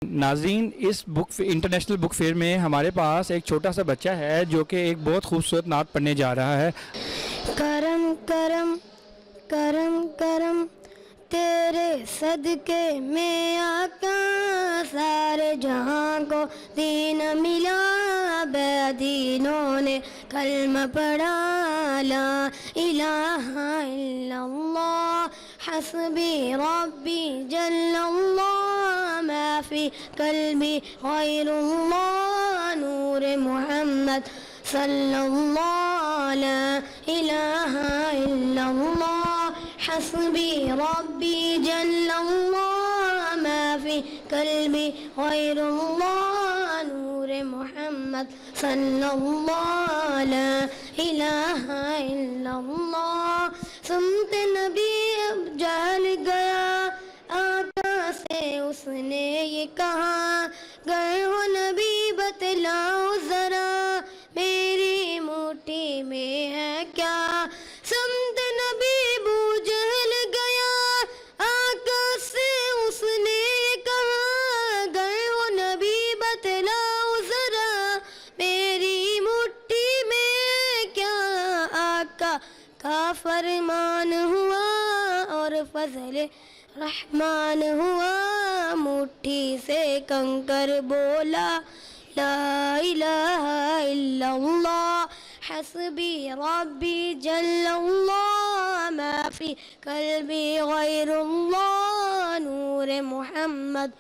ناظرین، اس international book fair میں ہمارے پاس ایک چھوٹا سا بچہ ہے جو کہ ایک بہت خوبصورت نعت پڑھنے جا رہا ہے۔ کرم کرم کرم کرم تیرے صدقے میں آقا، سارے جہاں کو دین ملا، بے دینوں نے کلمہ پڑھا، لا الہ الا اللہ حسبی ربی جل اللہ، ما فی قلبی غیر اللہ، نور محمد صلی اللہ، لا الہ الا اللہ حسبی ربی جل اللہ، ما فی قلبی غیر اللہ، نور محمد صلی اللہ، لا الہ الا اللہ۔ سمت نبی اب جل گیا، آقا سے اس نے یہ کہا، گئے ہو نبی بتلاؤ ذرا، میری موٹی میں ہے کیا؟ سمت نبی بو جہل گیا، آقا سے اس نے یہ کہا، گئے ہو نبی بتلاؤ ذرا، میری موٹی میں ہے کیا؟ آقا کا فرمان ہوا اور فضل رحمان ہوا، مٹھی سے کنکر بولا، لا الہ الا اللہ حسبی ربی جل اللہ، ما فی قلبی غیر اللہ، نور محمد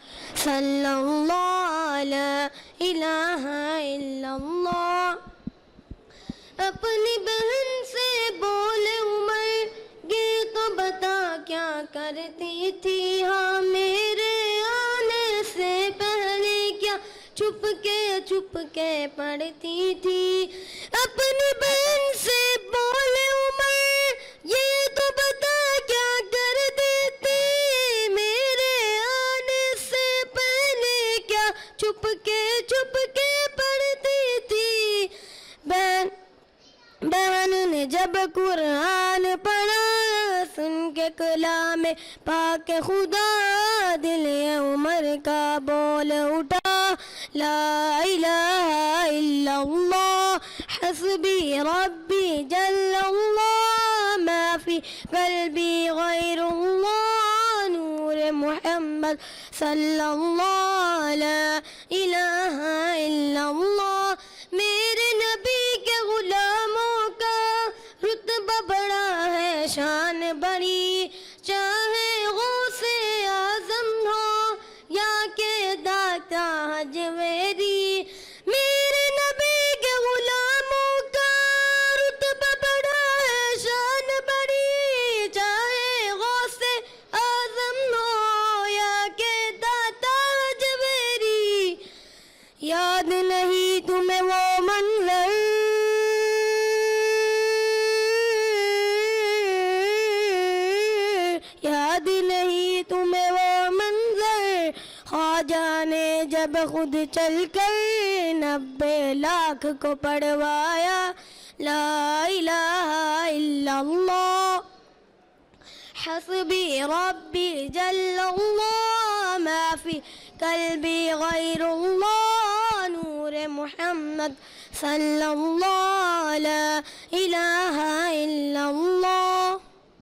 صلی اللہ، لا الہ الا اللہ۔ اپنی بہن سے بولے عمر، یہ تو بتا کیا کرتی تھی، ہاں میرے آنے سے پہلے کیا چھپ کے پڑھتی تھی؟ اپنی بہن سے بولے عمر، یہ تو بتا کیا کرتی تھی، میرے آنے سے پہلے کیا چھپ کے پڑھتی تھی؟ بہن نے جب قرآن پڑھا، سن کے کلام پاک خدا، دل عمر کا بول اٹھا، لا الہ الا اللہ حسبی ربی جل اللہ، ما فی قلبی غیر اللہ، نور محمد صلی اللہ، لا الہ الا اللہ۔ میرے نبی کے غلاموں کا رتبہ بڑا ہے، شان بڑی، چاہے غوث اعظم ہو یا کہ داتا حجویری، میرے نبی کے غلاموں کا رتبہ بڑا ہے، شان بڑی، چاہے غوث اعظم ہو یا کہ داتا حجویری۔ یاد نہیں تمہیں وہ منظر، یاد نہیں تمہیں وہ منظر، خواجہ نے جب خود چل کر 90 لاکھ کو پڑھوایا، لا الہ الا اللہ حسبی ربی جل اللہ، ما فی قلبی غیر اللہ، نور محمد صلی اللہ، لا الہ الا اللہ۔